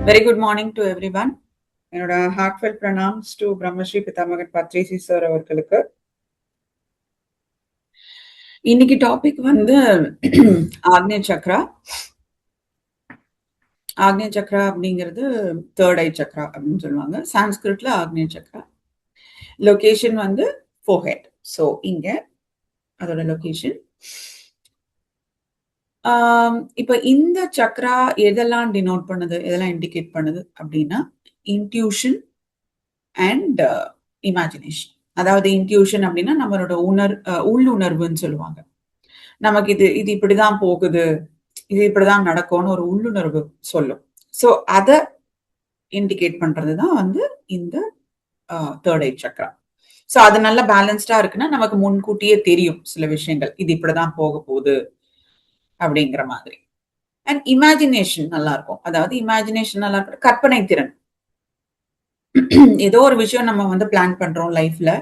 Very good morning to everyone. என்னோட heartfelt pranams to Brahmashri பிதாமகன் பத்ரிசி சார் அவர்களுக்கு. இன்னைக்கு டாபிக் வந்து ஆக்னேய சக்ரா. ஆக்னேய சக்ரா அப்படிங்கிறது தேர்ட் ஐ சக்ரா அப்படின்னு சொல்லுவாங்க. சான்ஸ்கிரிட்ல ஆக்னேய சக்ரா. லொகேஷன் வந்து ஃபோர்ஹெட். ஸோ இங்க அதோட லொகேஷன். இப்ப இந்த சக்ரா எதெல்லாம் டினோட் பண்ணுது, எதெல்லாம் இண்டிகேட் பண்ணுது அப்படின்னா இன்ட்யூஷன் அண்ட் இமேஜினேஷன். அதாவது இன்ட்யூஷன் அப்படின்னா நம்மளோட உள்ளுணர்வுன்னு சொல்லுவாங்க. நமக்கு இது இது இப்படிதான் போகுது, இது இப்படிதான் நடக்கும்னு ஒரு உள்ளுணர்வு சொல்லும். ஸோ அதை இண்டிகேட் பண்றதுதான் வந்து இந்த தேர்ட் ஐ சக்ரா. ஸோ அது நல்லா பேலன்ஸ்டா இருக்குன்னா நமக்கு முன்கூட்டியே தெரியும் சில விஷயங்கள், இது இப்படிதான் போக போகுது அப்படிங்கிற மாதிரி. அண்ட் இமேஜினேஷன் நல்லா இருக்கும். அதாவது இமேஜினேஷன் நல்லா இருக்கும், கற்பனை திறன். ஏதோ ஒரு விஷயம் நம்ம வந்து பிளான் பண்றோம் லைஃப்ல,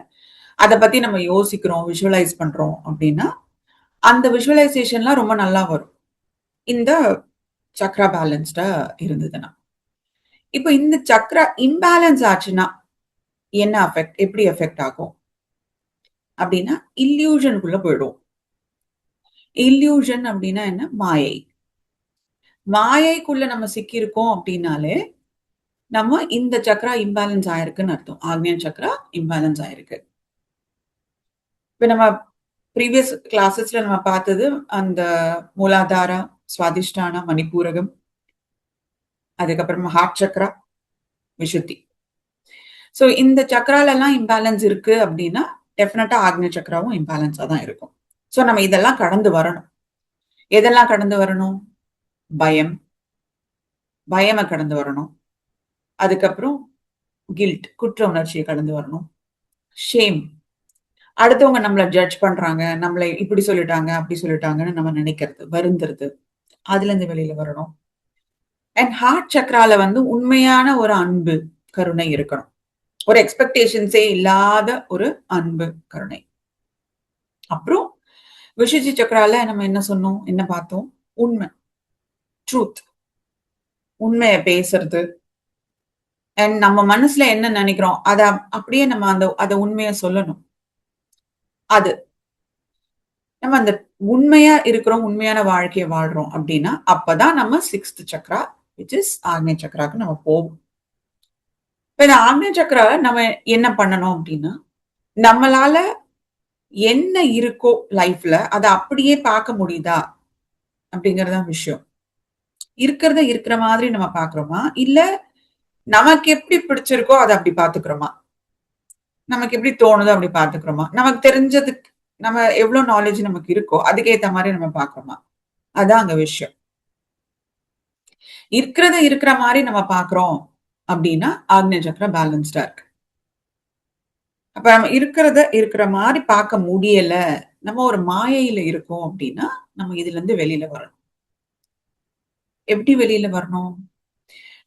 அதை பத்தி நம்ம யோசிக்கிறோம், விஷுவலைஸ் பண்றோம் அப்படின்னா அந்த விஷுவலைசேஷன்லாம் ரொம்ப நல்லா வரும் இந்த சக்ரா பேலன்ஸ்டா இருந்ததுன்னா. இப்போ இந்த சக்ரா இம்பேலன்ஸ் ஆச்சுன்னா என்ன அஃபெக்ட், எப்படி எஃபெக்ட் ஆகும் அப்படின்னா இல்யூஷனுக்குள்ள போயிடும். இல்யூஷன் அப்படின்னா என்ன? மாயை. மாயைக்குள்ள நம்ம சிக்கியிருக்கோம் அப்படின்னாலே நம்ம இந்த சக்ரா இம்பேலன்ஸ் ஆயிருக்குன்னு அர்த்தம். ஆக்னேய சக்ரா இம்பேலன்ஸ் ஆயிருக்கு. இப்ப நம்ம ப்ரீவியஸ் கிளாஸஸ்ல நம்ம பார்த்தது அந்த மூலாதாரா, சுவாதிஷ்டானா, மணிப்பூரகம், அதுக்கப்புறமா ஹார்ட் சக்ரா, விசுத்தி. ஸோ இந்த சக்ரால எல்லாம் இம்பேலன்ஸ் இருக்கு அப்படின்னா டெஃபினட்டா ஆக்னேய சக்ராவும் இம்பேலன்ஸா தான் இருக்கும். ஸோ நம்ம இதெல்லாம் கடந்து வரணும். எதெல்லாம் கடந்து வரணும்? பயம், பயமை கடந்து வரணும். அதுக்கப்புறம் கில்ட், குற்ற உணர்ச்சியை கடந்து வரணும். ஷேம், அடுத்தவங்க நம்மளை ஜட்ஜ் பண்றாங்க, நம்மளை இப்படி சொல்லிட்டாங்க அப்படி சொல்லிட்டாங்கன்னு நம்ம நினைக்கிறது, வருந்துறது, அதுல இருந்து வெளியில வரணும். அண்ட் ஹார்ட் சக்ரால வந்து உண்மையான ஒரு அன்பு, கருணை இருக்கணும். ஒரு எக்ஸ்பெக்டேஷன்ஸே இல்லாத ஒரு அன்பு, கருணை. அப்புறம் விசுத்தி சக்ரால நம்ம என்ன சொன்னோம், என்ன பார்த்தோம்? உண்மை, ட்ரூத், உண்மையை பேசுறது. அண்ட் நம்ம மனசுல என்ன நினைக்கிறோம் அத அப்படியே நம்ம அந்த உண்மையை சொல்லணும். அது நம்ம அந்த உண்மையா இருக்கிறோம், உண்மையான வாழ்க்கையை வாழ்றோம் அப்படின்னா அப்பதான் நம்ம சிக்ஸ்த் சக்ரா விச் இஸ் ஆக்னேய சக்ராக்கு நம்ம போவோம். இப்ப இந்த ஆக்னேய சக்ரா நம்ம என்ன பண்ணணும் அப்படின்னா நம்மளால என்ன இருக்கோ லைஃப்ல அதை அப்படியே பார்க்க முடியுதா அப்படிங்கறதான் விஷயம். இருக்கிறத இருக்கிற மாதிரி நம்ம பாக்குறோமா, இல்ல நமக்கு எப்படி பிடிச்சிருக்கோ அதை அப்படி பாத்துக்கிறோமா, நமக்கு எப்படி தோணுதோ அப்படி பாத்துக்கிறோமா, நமக்கு தெரிஞ்சதுக்கு நம்ம எவ்வளவு நாலேஜ் நமக்கு இருக்கோ அதுக்கேற்ற மாதிரி நம்ம பாக்குறோமா, அதான் அங்க விஷயம். இருக்கிறத இருக்கிற மாதிரி நம்ம பாக்குறோம் அப்படின்னா ஆக்னேய சக்ரா பேலன்ஸ்டா இருக்கு. அப்ப நம்ம இருக்கிறத இருக்கிற மாதிரி பார்க்க முடியல, நம்ம ஒரு மாயையில இருக்கோம் அப்படின்னா நம்ம இதுல இருந்து வெளியில வரணும். எப்படி வெளியில வரணும்?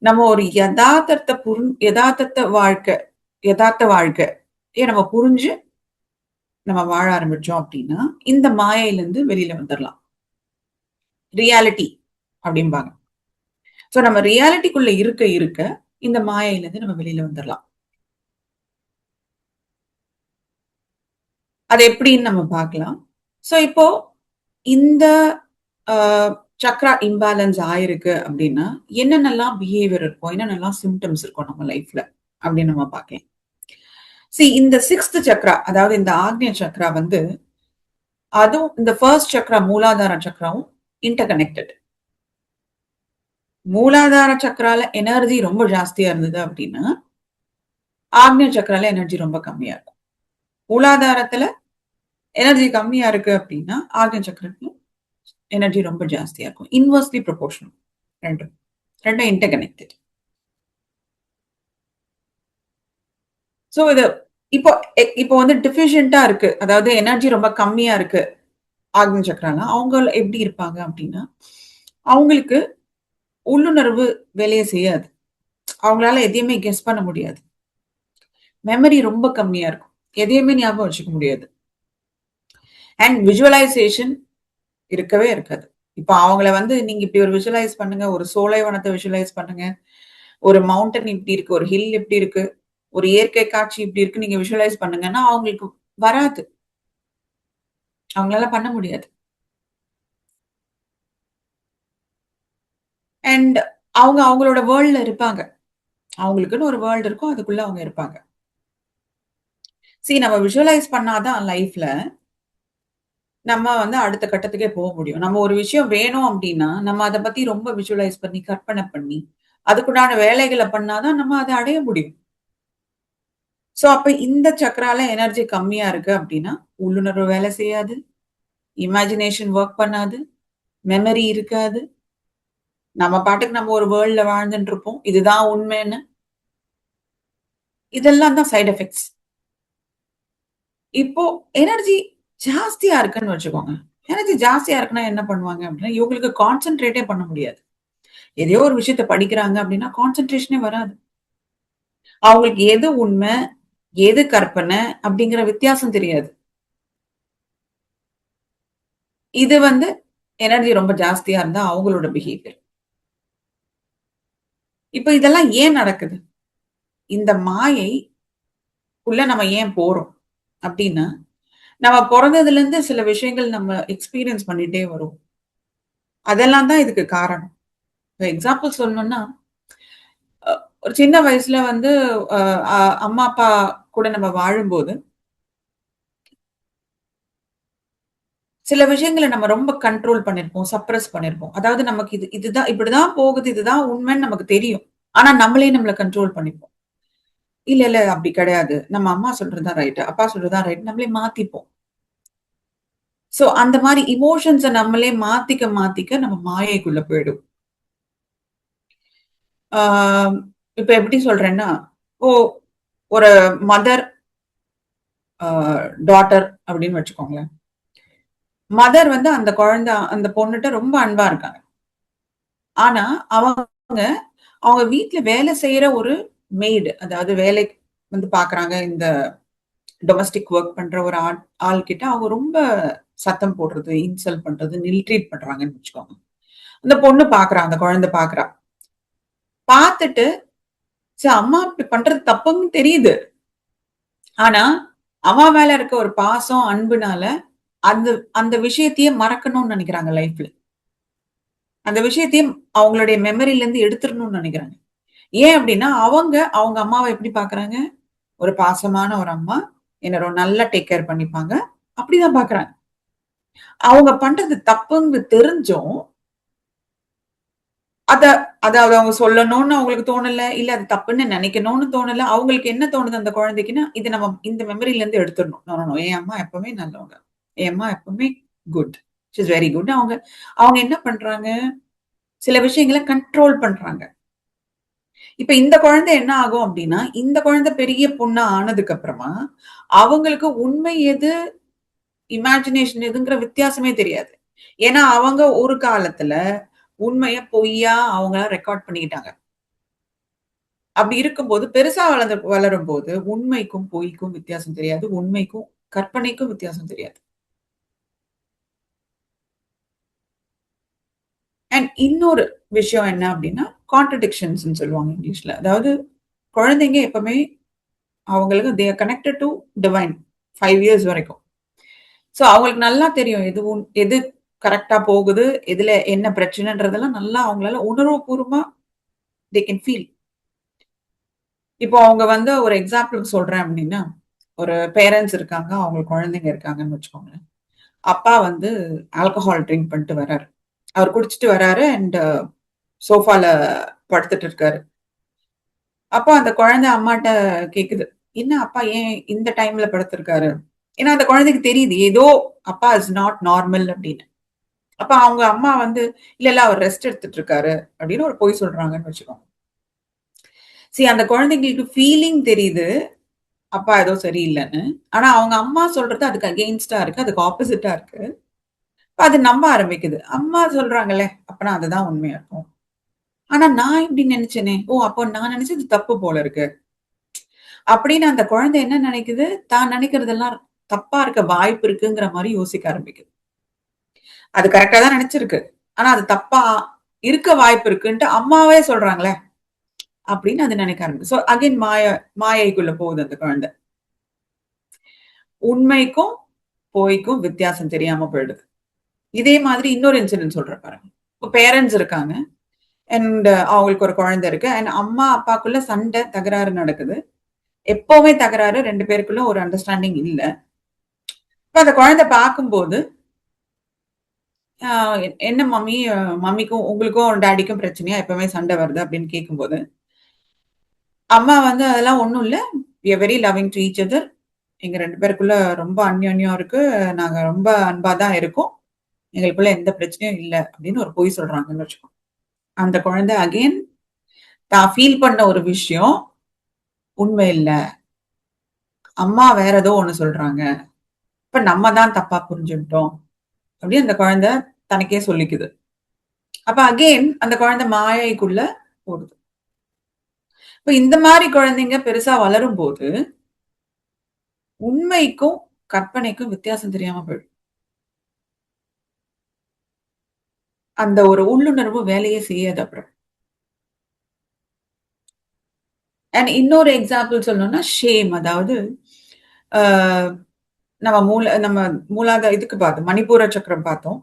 நம்ம ஒரு யதார்த்த வாழ்க்கை நம்ம புரிஞ்சு நம்ம வாழ ஆரம்பிச்சோம் அப்படின்னா இந்த மாயையில இருந்து வெளியில வந்துடலாம். ரியாலிட்டி அப்படிம்பாங்க. சோ நம்ம ரியாலிட்டிக்குள்ள இருக்க இந்த மாயையில இருந்து நம்ம வெளியில வந்துடலாம். அது எப்படின்னு நம்ம பார்க்கலாம். சோ இப்போ இந்த சக்ரா இம்பேலன்ஸ் ஆயிருக்கு அப்படின்னா என்னென்னலாம் பிஹேவியர் இருக்கும், என்னென்னலாம் சிம்டம்ஸ் இருக்கும் நம்ம லைஃப்ல அப்படின்னு நம்ம பார்க்கலாம். இந்த சிக்ஸ்த் சக்ரா, அதாவது இந்த ஆக்னேய சக்ரா வந்து அதுவும் இந்த ஃபர்ஸ்ட் சக்ரா மூலாதார சக்ராவும் இன்டர் கனெக்டட். மூலாதார சக்ரால எனர்ஜி ரொம்ப ஜாஸ்தியா இருந்தது அப்படின்னா ஆக்னேய சக்ரால எனர்ஜி ரொம்ப கம்மியா இருக்கும். மூலாதாரத்துல எனர்ஜி கம்மியா இருக்கு அப்படின்னா ஆக்னேய சக்கரத்துல எனர்ஜி ரொம்ப ஜாஸ்தியா இருக்கும். Inversely proportional. ரெண்டும் இன்டர் கனெக்டட். சோ இது இப்போ வந்து டிஃபிஷியண்டா இருக்கு, அதாவது எனர்ஜி ரொம்ப கம்மியா இருக்கு ஆக்னேய சக்ரால, அவங்க எப்படி இருப்பாங்க அப்படின்னா அவங்களுக்கு உள்ளுணர்வு வேலையை செய்யாது, அவங்களால எதையுமே கெஸ் பண்ண முடியாது, மெமரி ரொம்ப கம்மியா இருக்கும், எதையுமே ஞாபகம் வச்சுக்க முடியாது, அண்ட் விஜுவலைசேஷன் இருக்கவே இருக்காது. இப்போ அவங்கள வந்து நீங்க இப்படி ஒரு விஷுவலைஸ் பண்ணுங்க, ஒரு சோலைவனத்தை விஷுவலைஸ் பண்ணுங்க, ஒரு மவுண்டன் இப்படி இருக்கு, ஒரு ஹில் இப்படி இருக்கு, ஒரு இயற்கை காட்சி இப்படி இருக்கு நீங்க விஷுவலைஸ் பண்ணுங்கன்னா அவங்களுக்கு வராது. அவங்களால பண்ண முடியாது. அண்ட் அவங்க அவங்களோட வேர்ல்ட்ல இருப்பாங்க. அவங்களுக்குன்னு ஒரு வேர்ல்ட் இருக்கும். அதுக்குள்ள அவங்க இருப்பாங்க. நம்ம விஷுவலைஸ் பண்ணாதான் லைஃப்ல நம்ம வந்து அடுத்த கட்டத்துக்கே போ முடியும். நம்ம ஒரு விஷயம் வேணும் அப்டின்னா, நம்ம அத பத்தி ரொம்ப விஷுவலைஸ் பண்ணி, கற்பனை பண்ணி, அதுக்குண்டான வேலைகள பண்ணா தான் நம்ம அத அடைய முடியும். அப்ப இந்த சக்ரால எனர்ஜி கம்மியா இருக்கு அப்டின்னா, உள்ளுணர்வு வேலை செய்யாது, இமேஜினேஷன் வொர்க் பண்ணாது, மெமரி இருக்காது. நம்ம பாட்டுக்கு நம்ம ஒரு வேர்ல்ட்ல வாழ்ந்துட்டு இருப்போம். இதுதான் உண்மைன்னு. இதெல்லாம் தான் சைட் எஃபெக்ட்ஸ். இப்போ எனர்ஜி ஜாஸ்தியா இருக்குன்னு வச்சுக்கோங்க. எனர்ஜி ஜாஸ்தியா இருக்குன்னா என்ன பண்ணுவாங்க அப்டின்னா, இவங்களுக்கு கான்சன்ட்ரேட்டே பண்ண முடியாது. எதையோ ஒரு விஷயத்த படிக்கிறாங்க அப்டின்னா, கான்சன்ட்ரேஷனே வராது. அவங்களுக்கு எது உண்மை, எது கற்பனை அப்படிங்கிற வித்தியாசம் தெரியாது. இது வந்து எனர்ஜி ரொம்ப ஜாஸ்தியா இருந்தா அவங்களோட பிஹேவியர். இப்ப இதெல்லாம் ஏன் நடக்குது? இந்த மாயைக்குள்ள நம்ம ஏன் போறோம்? அப்டின்னா, நம்ம பொறந்ததுலருந்து சில விஷயங்கள் நம்ம எக்ஸ்பீரியன்ஸ் பண்ணிட்டே வரோம். அதெல்லாம் தான் இதுக்கு காரணம். இப்ப எக்ஸாம்பிள் சொல்லணும்னா, அ ஒரு சின்ன வயசுல வந்து அ அ அம்மா, அப்பா கூட நம்ம வாழும்போது, சில விஷயங்கள நம்ம ரொம்ப கண்ட்ரோல் பண்ணியிருப்போம், சப்ரஸ் பண்ணியிருப்போம். அதாவது நமக்கு இதுதான் இப்படிதான் போகுது, இதுதான் உண்மைன்னு நமக்கு தெரியும். ஆனா நம்மளே நம்மள கண்ட்ரோல் பண்ணிப்போம். இல்ல, இல்ல அப்படி கிடையாது. நம்ம அம்மா சொல்றது தான் ரைட். அப்பா சொல்றது தான் ரைட். நம்மளே மாத்திப்போம். அந்த மாரி எமோஷன்ஸ நம்மளே மாத்திக்க, மாத்திக்க நம்ம மாயைக்குள்ள போயிடுவோம். ஆ இப்ப எப்படி சொல்றேன்னா, ஓ ஒரு மதர், ஆ டாட்டர் அப்படின்னு வச்சுக்கோங்களேன். மதர் வந்து அந்த குழந்தை அந்த பொண்ணுட்ட ரொம்ப அன்பா இருக்காங்க. ஆனா அவங்க அவங்க வீட்ல வேலை செய்யற ஒரு மெய்டு, அதாவது வேலைக்கு வந்து பாக்குறாங்க. இந்த டொமஸ்டிக் வொர்க் பண்ற ஒரு ஆள் கிட்ட அவங்க ரொம்ப சத்தம் போடுறது, இன்சல்ட் பண்றது, ட்ரீட் பண்றாங்கன்னு வச்சுக்கோங்க. அந்த பொண்ணு பாக்குறா, அந்த குழந்தை பாக்குறா. பாத்துட்டு, அம்மா இப்படி பண்றது தப்புன்னு தெரியுது. ஆனா, அம்மா மேல இருக்க ஒரு பாசம், அன்புனால அந்த அந்த விஷயத்தையே மறக்கணும்னு நெனைக்கிறாங்க லைஃப்ல. அந்த விஷயத்தையும் அவங்களுடைய மெமரில இருந்து எடுத்துறணும்னு நெனைக்கிறாங்க. ஏன் அப்படின்னா, அவங்க அம்மாவ எப்படி பாக்குறாங்க? ஒரு பாசமான ஒரு அம்மா. என்ன நல்லா டேக் கேர் பண்ணிப்பாங்க. அப்படிதான் பாக்குறாங்க. அவங்க பண்றது தப்புன்னு தெரிஞ்சும், அத அத அவங்க சொல்லணும்னு அவங்களுக்கு தோணல. இல்ல அது தப்புன்னு நெனைக்கணும்னு தோணல. அவங்களுக்கு என்ன தோணுது அந்த குழந்தைக்குன்னா, இத நம்ம இந்த மெமரில இருந்து எடுத்துறணும். No, no, no. என் அம்மா எப்பவுமே நல்லவங்க. என் அம்மா எப்பவுமே good. She is very good. அவங்க அவங்க என்ன பண்றாங்க? சில விஷயங்கள கண்ட்ரோல் பண்றாங்க. இப்ப இந்த குழந்தை என்ன ஆகும் அப்டின்னா, இந்த குழந்தை பெரிய பொண்ணா ஆனதுக்கு அப்புறமா, அவங்களுக்கு உண்மை எது, இமேஜினேஷன் எதுங்கிற வித்தியாசமே தெரியாது. ஏன்னா, அவங்க ஒரு காலத்துல உண்மைய பொய்யா அவங்க ரெக்கார்ட் பண்ணிக்கிட்டாங்க. அப்படி இருக்கும்போது, பெருசா வளரும்போது, உண்மைக்கும், பொய்க்கும் வித்தியாசம் தெரியாது. உண்மைக்கும், கற்பனைக்கும் வித்தியாசம் தெரியாது. இன்னொரு விஷயம் என்ன அப்படின்னா, கான்ட்ரடிக்ஷன்ஸ்ன்னு சொல்லுவாங்க இங்கிலீஷ்ல. அதாவது குழந்தைங்க எப்பவுமே அவங்களுக்கு they are connected to divine 5 years வரைக்கும். அவங்களுக்கு நல்லா தெரியும். எது கரெக்ட்டா போகுது, எதுல என்ன பிரச்சனைன்றதெல்லாம் நல்லா அவங்களால உணர்வுபூர்வமா தே கேன் ஃபீல். இப்போ அவங்க வந்து ஒரு எக்ஸாம்பிளுக்கு சொல்றேன் அப்படின்னா, ஒரு பேரன்ட்ஸ் இருக்காங்க. அவங்களுக்கு குழந்தைங்க இருக்காங்கன்னு வச்சுக்கோங்களேன். அப்பா வந்து ஆல்கஹால் ட்ரிங்க் பண்ணிட்டு வர்றாரு. அவர் குடிச்சிட்டு வர்றாரு சோஃபால படுத்துட்டு இருக்காரு. அப்போ அந்த குழந்தை அம்மாட்ட கேக்குது. "என்ன அப்பா ஏன் இந்த டைம்ல படுத்திருக்காரு?" ஏன்னா அந்த குழந்தைக்கு தெரியுது. ஏதோ அப்பா இஸ் நாட் நார்மல் அப்படின்னு. அப்ப அவங்க அம்மா வந்து, "இல்ல, இல்ல அவர் ரெஸ்ட் எடுத்துட்டு இருக்காரு" அப்படின்னு ஒரு பொய் சொல்றாங்கன்னு வச்சுக்கோங்க. அந்த குழந்தைங்களுக்கு ஃபீலிங் தெரியுது. அப்பா ஏதோ சரியில்லன்னு. ஆனா அவங்க அம்மா சொல்றது அதுக்கு அகெயின்ஸ்ட்டா இருக்கு. அதுக்கு ஆப்போசிட்டா இருக்கு. அது நம்ப ஆரம்பிக்குது. அம்மா சொல்றாங்கல்ல, அப்பனா அதுதான் உண்மையா இருக்கும். ஆனா நான் இப்படி நெனச்சேனே! அப்போ நான் நெனச்சது தப்பு போல இருக்கு. அப்படின்னு அந்த குழந்தை என்ன நெனைக்குது? தான் நெனைக்கிறதெல்லாம் தப்பா இருக்க வாய்ப்பு இருக்குங்கிற மாரி யோசிக்க ஆரம்பிக்குது. அது கரெக்ட்டா தான் நெனச்சிருக்கு. ஆனா அது தப்பா இருக்க வாய்ப்பு இருக்குன்ட்டு அம்மாவே சொல்றாங்களே! அப்படின்னு அது நினைக்க ஆரம்பிக்கும். ஸோ அகைன் மாயைக்குள்ள போகுது அந்த குழந்தை. உண்மைக்கும், பொய்க்கும் வித்தியாசம் தெரியாம போயிடுது. இதே மாதிரி இன்னொரு இன்சிடென்ட் சொல்றேன் பாருங்க. இப்ப பேரண்ட்ஸ் இருக்காங்க. அண்ட் அவங்களுக்கு ஒரு குழந்தை இருக்கு. அண்ட் அம்மா, அப்பாக்குள்ள சண்டை, தகராறு நடக்குது. எப்பவுமே தகராறு 2 பேருக்குள்ள ஒரு அண்டர்ஸ்டாண்டிங் இல்ல. இப்ப அந்த குழந்தை பார்க்கும்போது, என்ன மம்மி மம்மிக்கும் உங்களுக்கும் டாடிக்கும் பிரச்சனையா? எப்பவுமே சண்டை வருது அப்படின்னு கேட்கும்போது, அம்மா வந்து அதெல்லாம் ஒண்ணும் இல்ல. We are very loving to each other. எங்க 2 பேருக்குள்ள ரொம்ப அந்யோன்யம் இருக்கு. நாங்க ரொம்ப அன்பா தான் இருக்கோம். எங்களுக்குள்ள எந்த பிரச்சனையும் இல்ல அப்படின்னு ஒரு பொய் சொல்றாங்கன்னு வச்சுக்கோங்க. அந்த குழந்தை அகைன் தான் ஃபீல் பண்ண ஒரு விஷயம் உண்மை இல்ல. அம்மா வேற ஏதோ ஒண்ணு சொல்றாங்க. இப்ப நம்ம தான் தப்பா புரிஞ்சுட்டோம். அப்படின்னு அந்த குழந்தை தனக்கே சொல்லிக்குது. அப்ப அகைன் அந்த குழந்தை மாயைக்குள்ள போடுது. இப்ப இந்த மாதிரி குழந்தைங்க பெருசா வளரும்போது உண்மைக்கும் கற்பனைக்கும் வித்தியாசம் தெரியாம போயிடும். அந்த ஒரு உள்ளுணர்வு வேலையே செய்யாது அப்புறம். அண்ட் இன்னொரு எக்ஸாம்பிள் சொல்லணும்னா ஷேம். அதாவது நம்ம மூலாதார இதுக்கு பார்த்தோம். மணிப்பூர சக்கரம் பார்த்தோம்.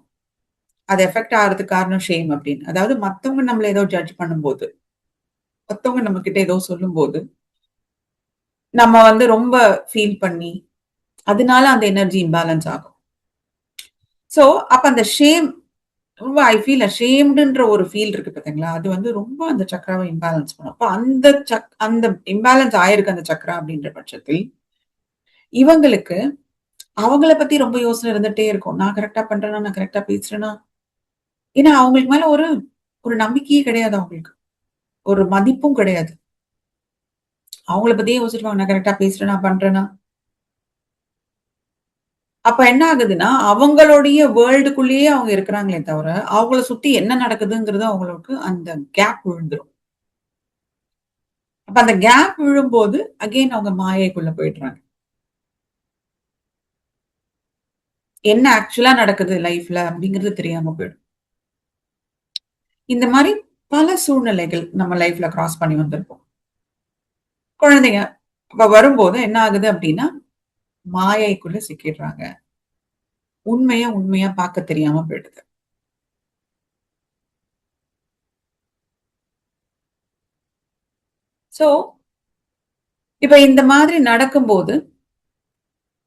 அது எஃபெக்ட் ஆகுறதுக்கு காரணம் ஷேம் அப்படின்னு. அதாவது மத்தவங்க நம்மள ஏதோ ஜட்ஜ் பண்ணும்போது, மத்தவங்க நம்ம கிட்ட ஏதோ சொல்லும்போது, நம்ம வந்து ரொம்ப ஃபீல் பண்ணி, அதனால அந்த எனர்ஜி இம்பேலன்ஸ் ஆகும். சோ, அப்ப அந்த ஷேம் ரொம்ப ஐ ஃபீல் அஷேம்டுன்ற ஒரு ஃபீல் இருக்கு பார்த்தீங்களா? அது வந்து ரொம்ப அந்த சக்ராவ இம்பேலன்ஸ் பண்ணும். அப்ப அந்த இம்பேலன்ஸ் ஆயிருக்கு அந்த சக்ரா அப்படின்ற பட்சத்தில், இவங்களுக்கு அவங்கள பத்தி ரொம்ப யோசனை இருந்துட்டே இருக்கும். நான் கரெக்ட்டா பண்றேனா? நான் கரெக்ட்டா பேசுறேனா? ஏன்னா அவங்களுக்கு மேல ஒரு ஒரு நம்பிக்கையே கிடையாது அவங்களுக்கு. ஒரு மதிப்பும் கிடையாது. அவங்கள பத்தியே யோசிச்சுருவாங்க. நான் கரெக்ட்டா பேசுறேனா? பண்றேனா? அப்ப என்ன ஆகுதுன்னா, அவங்களுடைய வேர்ல்டுக்குள்ளேயே அவங்க இருக்கிறாங்களே தவிர, அவங்கள சுத்தி என்ன நடக்குதுங்கிறது அவங்களுக்கு அந்த கேப் விழுந்துரும். அப்ப அந்த கேப் விழும்போது, அகைன் அவங்க மாயைக்குள்ள போயிடுறாங்க. என்ன ஆக்சுவலா நடக்குது லைஃப்ல அப்படிங்கிறது தெரியாம போயிடும். இந்த மாரி பல சூழ்நிலைகள் நம்ம லைஃப்ல கிராஸ் பண்ணி வந்திருப்போம். குழந்தைங்க அப்ப வரும்போது என்ன ஆகுது அப்படின்னா, மாயைக்குள்ள சிக்கிடுறாங்க. உண்மைய உண்மையா பார்க்க தெரியாம போயிடுது. சோ, இப்ப இந்த மாதிரி நடக்கும்போது,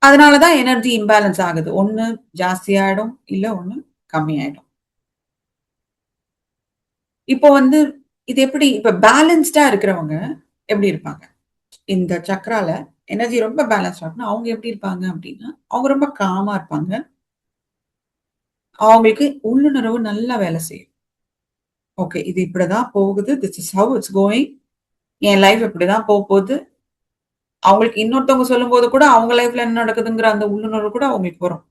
அதனால தான் எனர்ஜி இம்பேலன்ஸ் ஆகுது. ஒண்ணு ஜாஸ்தியாயிடும், இல்ல ஒண்ணு கம்மியாயிடும். இப்போ வந்து இது எப்படி இப்ப பேலன்ஸ்டா இருக்கிறவங்க எப்படி இருப்பாங்க? இந்த சக்ரால எனர்ஜி ரொம்ப பேலன்ஸ்டா இருக்குன்னா, அவங்க எப்படி இருப்பாங்க அப்படின்னா, அவங்க ரொம்ப காமா இருப்பாங்க. அவங்களுக்கு உள்ளுணர்வு நல்லா வேலை செய்யும். ஓகே. இது இப்படிதான் போகுது. This is how it's going. N life இப்படிதான் போப்போது. அவங்களுக்கு இன்னொருத்தவங்க சொல்லும்போது கூட அவங்க லைஃப்ல என்ன நடக்குதுங்கிற அந்த உள்ளுணர்வு கூட அவங்களுக்கு வரும்.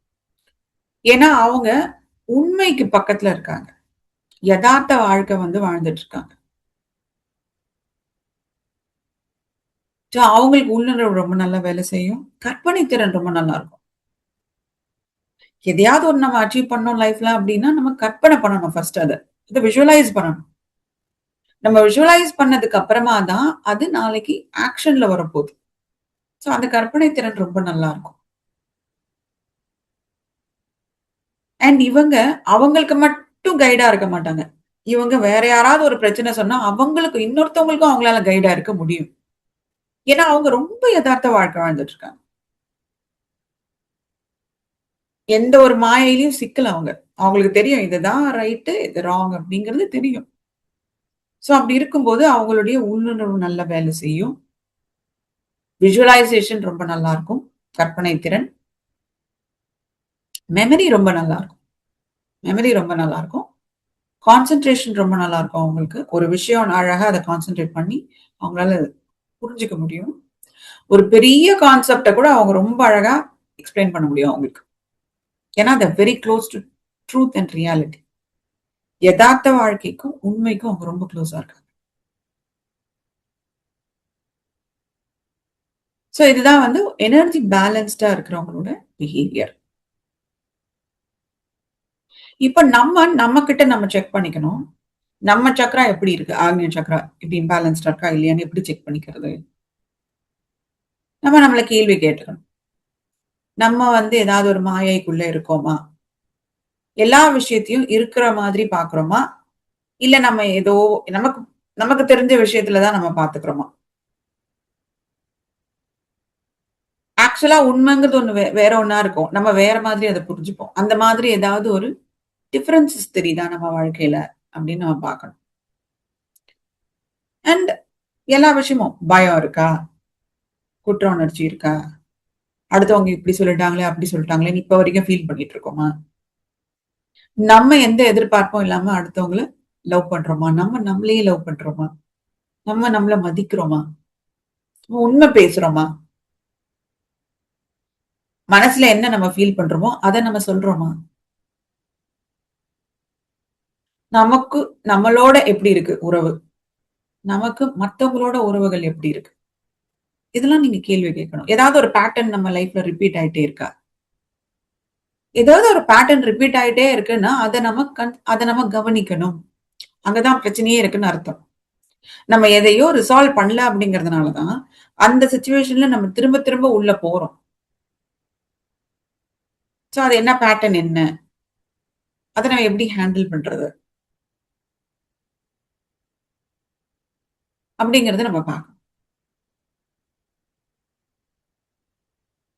ஏன்னா அவங்க உண்மைக்கு பக்கத்துல இருக்காங்க. எதார்த்த வாழ்க்கை வந்து வாழ்ந்துட்டு இருக்காங்க. ஸோ அவங்களுக்கு உள்ளுணர்வு ரொம்ப நல்லா வேலை செய்யும். கற்பனை திறன் ரொம்ப நல்லா இருக்கும். எதையாவது ஒண்ணு நம்ம அச்சீவ் பண்ணோம் லைஃப்ல அப்டின்னா, நம்ம கற்பனை பண்ணணும் ஃபர்ஸ்ட் அத. அத விஷுவலைஸ் பண்ணணும். நம்ம விஷுவலைஸ் பண்ணதுக்கு அப்புறமா தான், அது நாளைக்கு ஆக்ஷன்ல வரப்போது. ஸோ அந்த கற்பனை திறன் ரொம்ப நல்லா இருக்கும். அண்ட் இவங்க அவங்களுக்கு மட்டும் கைடா இருக்க மாட்டாங்க. இவங்க வேற யாராவது ஒரு பிரச்சனை சொன்னா, அவங்களுக்கு இன்னொருத்தவங்களுக்கும் அவங்களால கைடா இருக்க முடியும். ஏன்னா, அவங்க ரொம்ப எதார்த்த வாழ்க்கை வாழ்ந்துட்டு இருக்காங்க. எந்த ஒரு மாயையிலயும் சிக்கல அவங்க. அவங்களுக்கு தெரியும் இதுதான் ரைட்டு, இது ராங் அப்படிங்கிறது தெரியும். ஸோ அப்படி இருக்கும்போது அவங்களுடைய உள்ளுணர்வு நல்ல வேலை செய்யும். விசுவலைசேஷன் ரொம்ப நல்லா இருக்கும். கற்பனை திறன். மெமரி ரொம்ப நல்லா இருக்கும். மெமரி ரொம்ப நல்லா இருக்கும். கான்சன்ட்ரேஷன் ரொம்ப நல்லா இருக்கும் அவங்களுக்கு. ஒரு விஷயம் அழகா அத கான்சன்ட்ரேட் பண்ணி அவங்களால புரிஞ்சுக்க முடியும். ஒரு பெரிய கான்செப்ட்ட கூட அவங்க ரொம்ப அழகா எக்ஸ்பிளைன் பண்ண முடியும் அவங்களுக்கு. ஏன்னா, they very close to truth and reality. எதார்த்த வாழ்க்கைக்கும், உண்மைக்கும் அவங்க ரொம்ப க்ளோஸா இருக்காங்க. ஸோ இதுதான் வந்து எனர்ஜி பேலன்ஸ்டா இருக்கிறவங்களோட பிஹேவியர். இப்ப நம்ம கிட்ட நம்ம செக் பண்ணிக்கணும். நம்ம சக்ரா எப்படி இருக்கு? ஆக்னிய சக்ரா இப்படி இம்பேலன்ஸ்டா இருக்கா இல்லையான்னு எப்படி செக் பண்ணிக்கிறது? நம்ம நம்மள கேள்வி கேட்டுக்கணும். நம்ம ஏதாவது ஒரு மாயைக்குள்ள இருக்கோமா? எல்லா விஷயத்தையும் இருக்கிற மாதிரி பார்க்கிறோமா? இல்ல நம்ம ஏதோ நமக்கு நமக்கு தெரிஞ்ச விஷயத்துல தான் நம்ம பார்த்துக்கிறோமா? ஆக்சுவலா உண்மைங்கிறது ஒண்ணு வேற ஒண்ணா இருக்கும். நம்ம வேற மாதிரி அத புரிஞ்சுப்போம். அந்த மாதிரி ஏதாவது ஒரு டிஃபரன்ஸஸ் தெரியுதா நம்ம வாழ்க்கையில? அப்படின்னு நம்ம பார்க்கணும். அண்ட் எல்லா விஷயமும் பயம் இருக்கா? குற்ற உணர்ச்சி இருக்கா? அடுத்தவங்க இப்படி சொல்லிட்டாங்களே, அப்படி சொல்லிட்டாங்களேன்னு இப்ப வரைக்கும் ஃபீல் பண்ணிட்டு இருக்கோமா? நம்ம எந்த எதிர்பார்ப்பும் இல்லாம அடுத்தவங்கள லவ் பண்றோமா? நம்ம நம்மளையே லவ் பண்றோமா? நம்ம நம்மள மதிக்கிறோமா? உண்மை பேசுறோமா? மனசுல என்ன நம்ம ஃபீல் பண்றோமோ, அத நம்ம சொல்றோமா? நமக்கு நம்மளோட எப்படி இருக்கு உறவு? நமக்கு மத்தவங்களோட உறவுகள் எப்படி இருக்கு? இதெல்லாம் நீங்க கேள்வி கேட்கணும். ஏதாவது ஒரு பேட்டர்ன் நம்ம லைஃப்ல ரிப்பீட் ஆயிட்டே இருக்கா? ஏதாவது ஒரு பேட்டர்ன் ரிப்பீட் ஆயிட்டே இருக்குன்னா, அத நம்ம கவனிக்கணும். அங்க தான் பிரச்சனையே இருக்குன்னு அர்த்தம். நம்ம எதையோ ரிசால்வ் பண்ணல அப்படிங்கிறதுனால தான், அந்த சிச்சுவேஷன்ல நம்ம திரும்ப திரும்ப உள்ள போறோம். சோ அது என்ன பேட்டர்ன் என்ன? அத நம்ம எப்படி ஹேண்டில் பண்றது? அப்படிங்கிறத நம்ம பார்க்கணும்.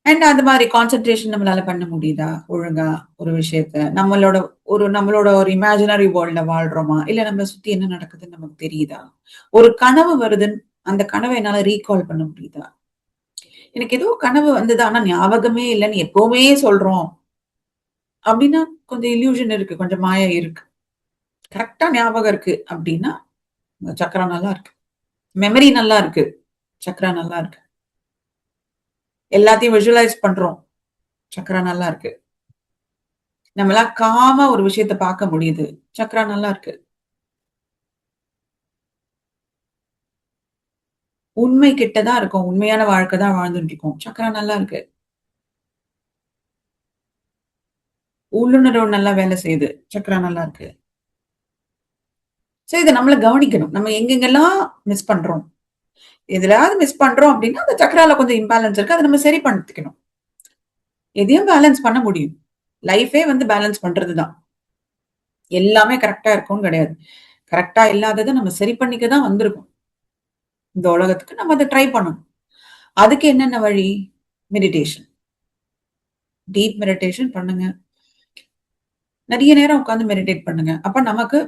அண்ட் அந்த மாரி கான்சன்ட்ரேஷன் நம்மளால பண்ண முடியுதா? ஒழுங்கா ஒரு விஷயத்த. நம்மளோட ஒரு இமேஜினரி வேர்ல்ட்ல வாழ்றோமா? இல்ல நம்மள சுத்தி என்ன நடக்குதுன்னு நமக்கு தெரியுதா? ஒரு கனவு வருதுன்னு அந்த கனவ என்னால ரீகால் பண்ண முடியுதா? எனக்கு ஏதோ கனவு வந்தது. ஆனா ஞாபகமே இல்லன்னு எப்பவுமே சொல்றோம். அப்டின்னா கொஞ்சம் இல்யூஷன் இருக்கு. கொஞ்சம் மாய இருக்கு. கரெக்ட்டா ஞாபகம் இருக்கு அப்டின்னா, உங்க சக்ரா நல்லா இருக்கு. மெமரி நல்லா இருக்கு. சக்ரா நல்லா இருக்கு. எல்லாத்தையும் விசுவலைஸ் பண்றோம். சக்ரா நல்லா இருக்கு. நம்மளால காமா ஒரு விஷயத்த பார்க்க முடியுது. சக்ரா நல்லா இருக்கு. உண்மை கிட்ட தான் இருக்கோம். உண்மையான வாழ்க்கை தான் வாழ்ந்துட்டு இருக்கோம். சக்ரா நல்லா இருக்கு. உள்ளுணர்வு நல்லா வேலை செய்யுது. சக்ரா நல்லா இருக்கு. சோ இத நம்மள கவனிக்கணும். நம்ம எங்கெங்கெல்லாம் மிஸ் பண்றோம். எதுலயாவது மிஸ் பண்றோம் அப்டின்னா, அந்த சக்ரால கொஞ்சம் இம்பேலன்ஸ் இருக்கு. அத நம்ம சரி படுத்திக்கணும். எதையும் பேலன்ஸ் பண்ண முடியும். லைஃபே பேலன்ஸ் பண்றது தான். எல்லாமே கரெக்ட்டா இருக்கும்னு கிடையாது. கரெக்ட்டா இல்லாதத நம்ம சரி பண்ணிக்க தான் வந்திருக்கோம். இந்த உலகத்துக்கு நம்ம அத ட்ரை பண்ணணும். அதுக்கு என்னென்ன வழி? மெடிடேஷன். டீப் மெடிடேஷன் பண்ணுங்க. நெறைய நேரம் உட்கார்ந்து மெடிடேட் பண்ணுங்க. அப்ப நமக்கு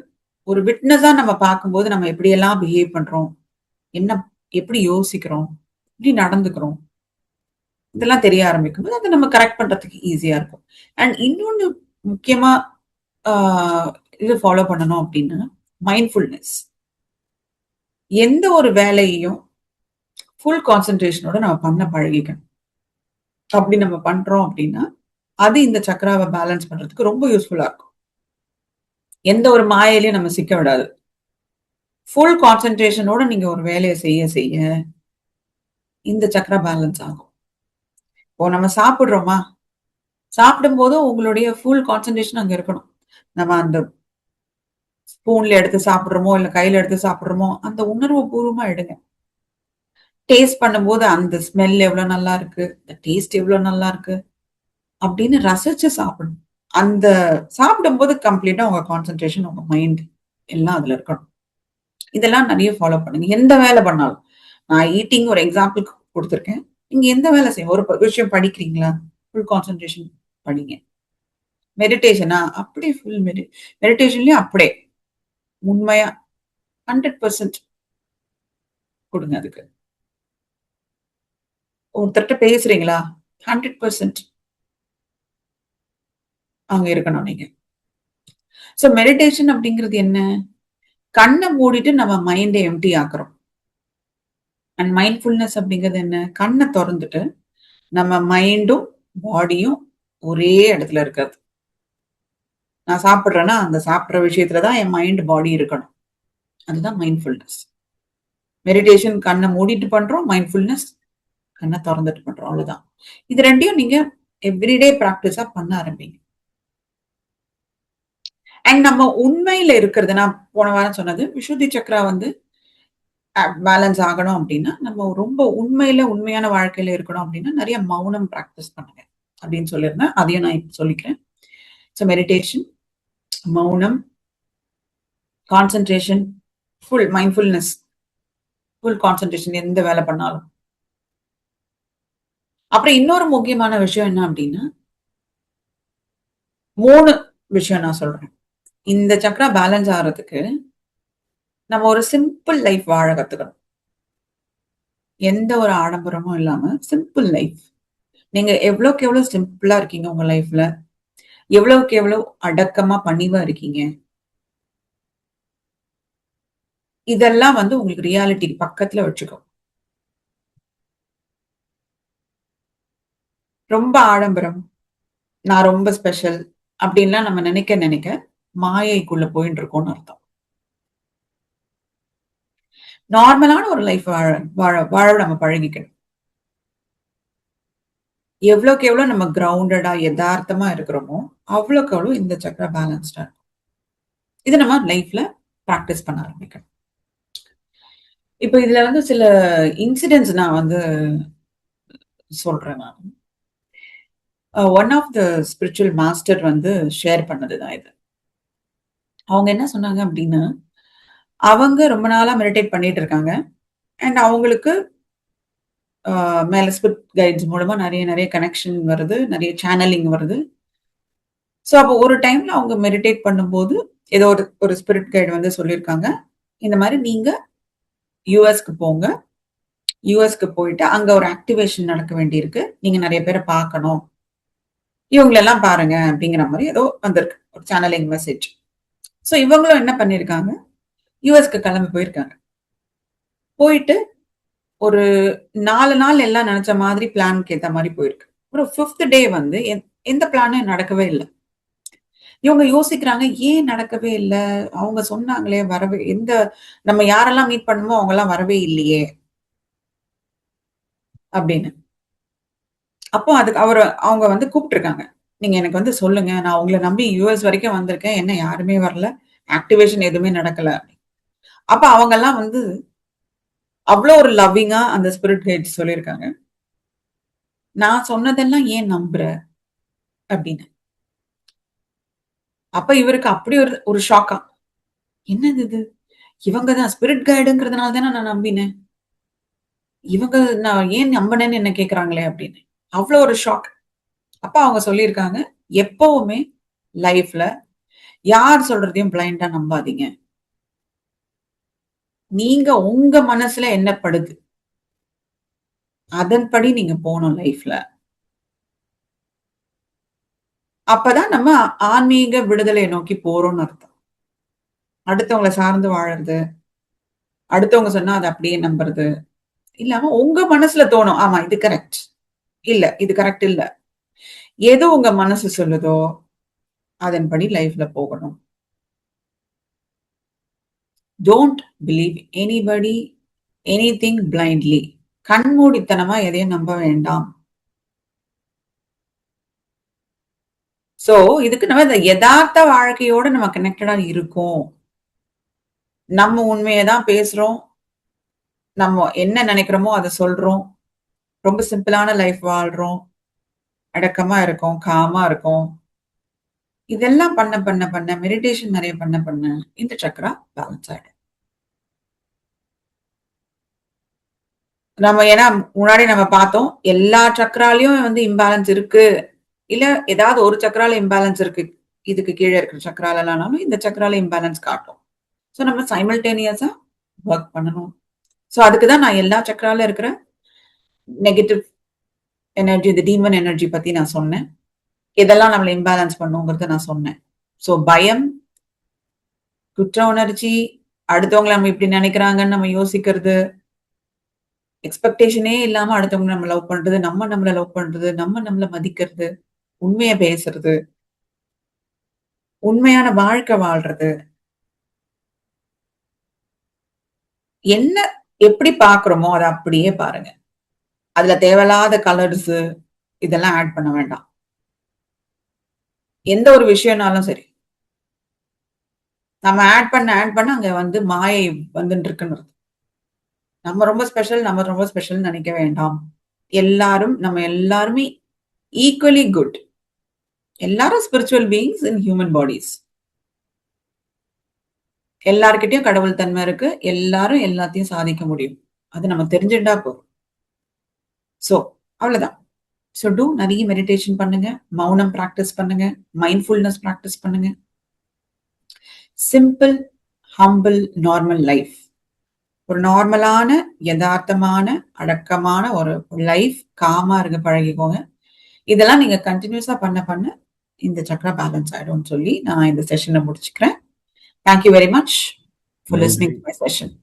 ஒரு விட்னஸா நம்ம பார்க்கும்போது நம்ம எப்படியெல்லாம் பிஹேவ் பண்றோம்? என்ன எப்படி யோசிக்கிறோம்? எப்படி நடந்துக்கிறோம்? இதெல்லாம் தெரிய ஆரம்பிக்கும்போது, அத நம்ம கரெக்ட் பண்றதுக்கு ஈஸியா இருக்கும். அண்ட் இன்னொன்னு முக்கியமா ஆ இது ஃபாலோ பண்ணணும் அப்டின்னா, மைண்ட்ஃபுல்னஸ். எந்த ஒரு வேலையையும் ஃபுல் கான்சன்ட்ரேஷனோட நம்ம பண்ண பழகிக்கணும். அப்படி நம்ம பண்றோம் அப்டின்னா, அது இந்த சக்ராவ பேலன்ஸ் பண்றதுக்கு ரொம்ப யூஸ்ஃபுல்லா இருக்கும். எந்த ஒரு மாயையிலயும் நம்ம சிக்க விடாது. ஃபுல் கான்சன்ட்ரேஷனோட நீங்க ஒரு வேலைய செய்ய இந்த சக்ரா பேலன்ஸ் ஆகும். இப்போ நம்ம சாப்பிடுறோமா? சாப்பிடும்போதும் உங்களுடைய ஃபுல் கான்சன்ட்ரேஷன் அங்க இருக்கணும். நம்ம அந்த ஸ்பூன்ல எடுத்து சாப்பிடுறோமோ, இல்ல கையில எடுத்து சாப்பிடுறோமோ, அந்த உணர்வு பூர்வமா எடுங்க. டேஸ்ட் பண்ணும்போது அந்த ஸ்மெல் எவ்வளோ நல்லா இருக்கு, இந்த டேஸ்ட் எவ்வளோ நல்லா இருக்கு அப்படின்னு ரசிச்சு சாப்பிடணும். அந்த சாப்பிடும்போது கம்ப்ளீட்டா உங்க கான்சன்ட்ரேஷன், உங்க மைண்ட் எல்லாம் அதுல இருக்கணும். இதெல்லாம் நெறைய ஃபாலோ பண்ணுங்க. எந்த வேலை பண்ணாலும். நான் ஈட்டிங் ஒரு எக்ஸாம்பிள்க்கு குடுத்துருக்கேன். நீங்க எந்த வேலை செய்யுங்க. ஒரு விஷயம் படிக்கிறீங்களா? ஃபுல் கான்சன்ட்ரேஷன் படிங்க. மெடிடேஷனா? அப்படியே ஃபுல் மெடிடேஷன்லயும் அப்படியே உண்மையா 100% குடுங்க அதுக்கு. ஒருத்தர்ட்ட பேசுறீங்களா? 100% அங்க இருக்கணும் நீங்க. சோ மெடிடேஷன் அப்படிங்கிறது என்ன? கண்ண மூடிட்டு நம்ம மைண்ட எம்ப்டி ஆக்குறோம். அண்ட் மைண்ட்ஃபுல்னஸ் அப்படிங்கிறது என்ன? கண்ண தொறந்துட்டு நம்ம மைண்டும், பாடியும் ஒரே இடத்துல இருக்கிறது. நான் சாப்பிடுறேன்னா, அந்த சாப்பிடுற விஷயத்துல தான் என் மைண்ட், பாடி இருக்கணும். அதுதான் மைண்ட்ஃபுல்னஸ். மெடிடேஷன் கண்ண மூடிட்டு பண்றோம். மைண்ட்ஃபுல்னஸ் கண்ண தொறந்துட்டு பண்றோம். அவ்வளவுதான். இது 2யும் நீங்க எவ்ரிடே பிராக்டிஸா பண்ண ஆரம்பிங்க. அண்ட் நம்ம உண்மையில இருக்கிறது, நான் போன வாரம் சொன்னது, விசுத்தி சக்ரா வந்து பேலன்ஸ் ஆகணும் அப்படின்னா, நம்ம ரொம்ப உண்மையான வாழ்க்கையில இருக்கணும் அப்படின்னா, நிறைய மௌனம் பிராக்டிஸ் பண்ணுங்க அப்படின்னு சொல்லியிருந்தேன். அதையும் நான் இப்ப சொல்லிக்கிறேன். ஸோ மெடிடேஷன், மௌனம், concentration, full mindfulness, full concentration எந்த வேலை பண்ணாலும். அப்புறம் இன்னொரு முக்கியமான விஷயம் என்ன அப்படின்னா, 3 விஷயம் நான் சொல்றேன். இந்த சக்ரா பேலன்ஸ் ஆறதுக்கு நம்ம ஒரு சிம்பிள் லைஃப் வாழ கத்துக்கணும். எந்த ஒரு ஆடம்பரமும் இல்லாம சிம்பிள் லைஃப். நீங்க எவ்வளவுக்கு எவ்வளவு சிம்பிளா இருக்கீங்க உங்க லைஃப்ல, எவ்வளவுக்கு எவ்வளவு அடக்கமா பணிவா இருக்கீங்க, இதெல்லாம் வந்து உங்களுக்கு ரியாலிட்டி பக்கத்துல வச்சுக்கோ. ரொம்ப ஆடம்பரம், நான் ரொம்ப ஸ்பெஷல் அப்படின்லாம் நம்ம நினைக்க நினைக்க மாயைக்குள்ள போயிட்டு இருக்கோம்னு அர்த்தம். நார்மலான ஒரு லைஃப் வாழ வாழ வாழ நம்ம பழகிக்கணும். எவ்வளவுக்கு எவ்வளவு நம்ம கிரவுண்டடா யதார்த்தமா இருக்கிறோமோ அவ்வளவுக்கு அவ்வளவு இந்த சக்கர பேலன்ஸ்டா இருக்கும். இது நம்ம லைஃப்ல பிராக்டிஸ் பண்ண ஆரம்பிக்கணும். இப்ப இதுல வந்து சில இன்சிடென்ட்ஸ் நான் வந்து சொல்றேன் நான். One of the spiritual master வந்து ஷேர் பண்ணதுதான் இது. அவங்க என்ன சொன்னாங்க அப்படின்னா, அவங்க ரொம்ப நாளா மெடிடேட் பண்ணிட்டு இருக்காங்க. அண்ட் அவங்களுக்கு மேல ஸ்பிரிட் கைட்ஸ் மூலமா நிறைய நிறைய கனெக்ஷன் வருது, நிறைய சேனலிங் வருது. ஸோ அப்போ ஒரு டைம்ல அவங்க மெடிடேட் பண்ணும்போது ஏதோ ஒரு ஒரு ஸ்பிரிட் கைடு வந்து சொல்லியிருக்காங்க, இந்த மாதிரி நீங்க யூஎஸ்க்கு போங்க, யூஎஸ்க்கு போயிட்டு அங்க ஒரு ஆக்டிவேஷன் நடக்க வேண்டியிருக்கு, நீங்க நிறைய பேரை பார்க்கணும், இவங்களெல்லாம் பாருங்க அப்படிங்கிற மாதிரி ஏதோ வந்திருக்கு ஒரு சேனலிங் மெசேஜ். ஸோ இவங்களும் என்ன பண்ணியிருக்காங்க, யூஎஸ்க்கு கிளம்பி போயிருக்காங்க. போயிட்டு ஒரு 4 நாள் எல்லாம் நினைச்ச மாதிரி பிளானுக்கு ஏத்த மாதிரி போயிருக்கு. ஒரு 5th டே வந்து எந்த பிளானும் நடக்கவே இல்ல. இவங்க யோசிக்கிறாங்க, ஏன் நடக்கவே இல்ல? அவங்க சொன்னாங்களே வரவே நம்ம யாரெல்லாம் மீட் பண்ணணுமோ அவங்கலாம் வரவே இல்லையே! அப்படின்னு. அப்போ அதுக்கு அவங்க வந்து கூப்ட்டுருக்காங்க. நீங்க எனக்கு வந்து சொல்லுங்க. நான் உங்கள நம்பி யுஎஸ் வரைக்கும் வந்திருக்கேன். என்ன யாருமே வரல. ஆக்டிவேஷன் எதுவுமே நடக்கல. அப்ப அவங்கலாம் வந்து அவ்ளோ ஒரு லவ்விங்கா அந்த ஸ்பிரிட் கைட்ஸ் சொல்லியிருக்காங்க. நான் சொன்னதெல்லாம் ஏன் நம்புற? அப்படின்னு. அப்ப இவருக்கு அப்படி ஒரு ஒரு ஷாக்கா. என்னது இது? இவங்க தான் ஸ்பிரிட் கைடுங்கிறதுனால தானே நான் நம்பினேன். இவங்க நான் ஏன் நம்பினேன்னு என்ன கேட்கறாங்களே அப்படின்னு. அவ்ளோ ஒரு ஷாக். அப்ப அவங்க சொல்லியிருக்காங்க, எப்பவுமே லைஃப்ல யார் சொல்றதையும் பிளைண்டா நம்பாதீங்க. நீங்க உங்க மனசுல என்ன படுது? அதன்படி நீங்க போணும் லைஃப்ல. அப்பதான் நம்ம ஆன்மீக விடுதலை நோக்கி போறோம்னு அர்த்தம். அடுத்தவங்கள சார்ந்து வாழறது, அடுத்தவங்க சொன்னா அத அப்படியே நம்புறது, இல்லாம உங்க மனசுல தோணும். ஆமா இது கரெக்ட். இல்ல இது கரெக்ட் இல்ல. எது உங்க மனசு சொல்லுதோ, அதன்படி லைஃப்ல போகணும். Don't believe anybody, anything blindly. கண்மூடித்தனமா எதையும் நம்ப வேண்டாம். சோ, இதுக்கு நம்ம இந்த யதார்த்த வாழ்க்கையோட நம்ம கனெக்டடா இருக்கோம். நம்ம உண்மைய தான் பேசுறோம். நம்ம என்ன நினைக்கிறோமோ அத சொல்றோம். ரொம்ப சிம்பிளான லைஃப் வாழ்றோம். அடக்கமா இருக்கோம், காமா இருக்கோம். இதெல்லாம் பண்ண பண்ண பண்ண மெடிடேஷன் நெறைய பண்ண பண்ண இந்த சக்ரா பேலன்ஸ் ஆயிடும். நம்ம ஏன்னா முன்னாடி நம்ம பார்த்தோம். எல்லா சக்ராலயும் வந்து இம்பேலன்ஸ் இருக்கு. இல்ல ஏதாவது ஒரு சக்ரால இம்பேலன்ஸ் இருக்கு. இதுக்கு கீழ இருக்கிற சக்ராலனாலும் இந்த சக்ரால இம்பேலன்ஸ் காட்டும். சோ நம்ம சைமல்டேனியஸா வொர்க் பண்ணணும். சோ அதுக்கு தான் நான் எல்லா சக்ரால இருக்கிற நெகட்டிவ் எனர்ஜி, இந்த டீமன் எனர்ஜி பத்தி நான் சொன்னேன். எதெல்லாம் நம்மள இம்பேலன்ஸ் பண்ணுங்கிறத நான் சொன்னேன். சோ பயம், குற்ற உணர்ச்சி, அடுத்தவங்கள நம்ம இப்படி நினைக்கிறாங்கன்னு நம்ம யோசிக்கிறது, எக்ஸ்பெக்டேஷனே இல்லாம அடுத்தவங்க நம்ம லவ் பண்றது, நம்ம நம்மள லவ் பண்றது, நம்ம நம்மள மதிக்கிறது, உண்மைய பேசுறது, உண்மையான வாழ்க்கை வாழ்றது, என்ன எப்படி பார்க்கிறோமோ அத அப்படியே பாருங்க. அதுல தேவையில்லாத கலர்ஸ் இதெல்லாம் ஆட் பண்ண வேண்டாம். எந்த ஒரு விஷயம்னாலும் சரி. நம்ம ஆட் பண்ண அங்க வந்து மாயை வந்துட்டு இருக்குன்னு அர்த்தம். நம்ம ரொம்ப ஸ்பெஷல் நினைக்க வேண்டாம். நம்ம எல்லாருமே ஈக்குவலி குட். எல்லாரும் spiritual beings in human bodies. எல்லார்கிட்டயும் கடவுள் தன்மை இருக்கு. எல்லாரும் எல்லாத்தையும் சாதிக்க முடியும். அது நம்ம தெரிஞ்சுட்டா போதும். சோ அவ்வளவுதான். ஸோ நிறைய மெடிடேஷன் பண்ணுங்க, மௌனம் பிராக்டிஸ் பண்ணுங்க, மைண்ட்ஃபுல்னஸ் பிராக்டிஸ் பண்ணுங்க. Simple, humble, normal life. ஒரு நார்மலான, யதார்த்தமான, அடக்கமான ஒரு லைஃப், காமா இருக்க பழகிக்கோங்க. இதெல்லாம் நீங்க கண்டினியூஸா பண்ண இந்த சக்ரா பேலன்ஸ் ஆயிடும்னு சொல்லி நான் இந்த செஷனை முடிச்சுக்கிறேன். Thank you very much for listening to my session.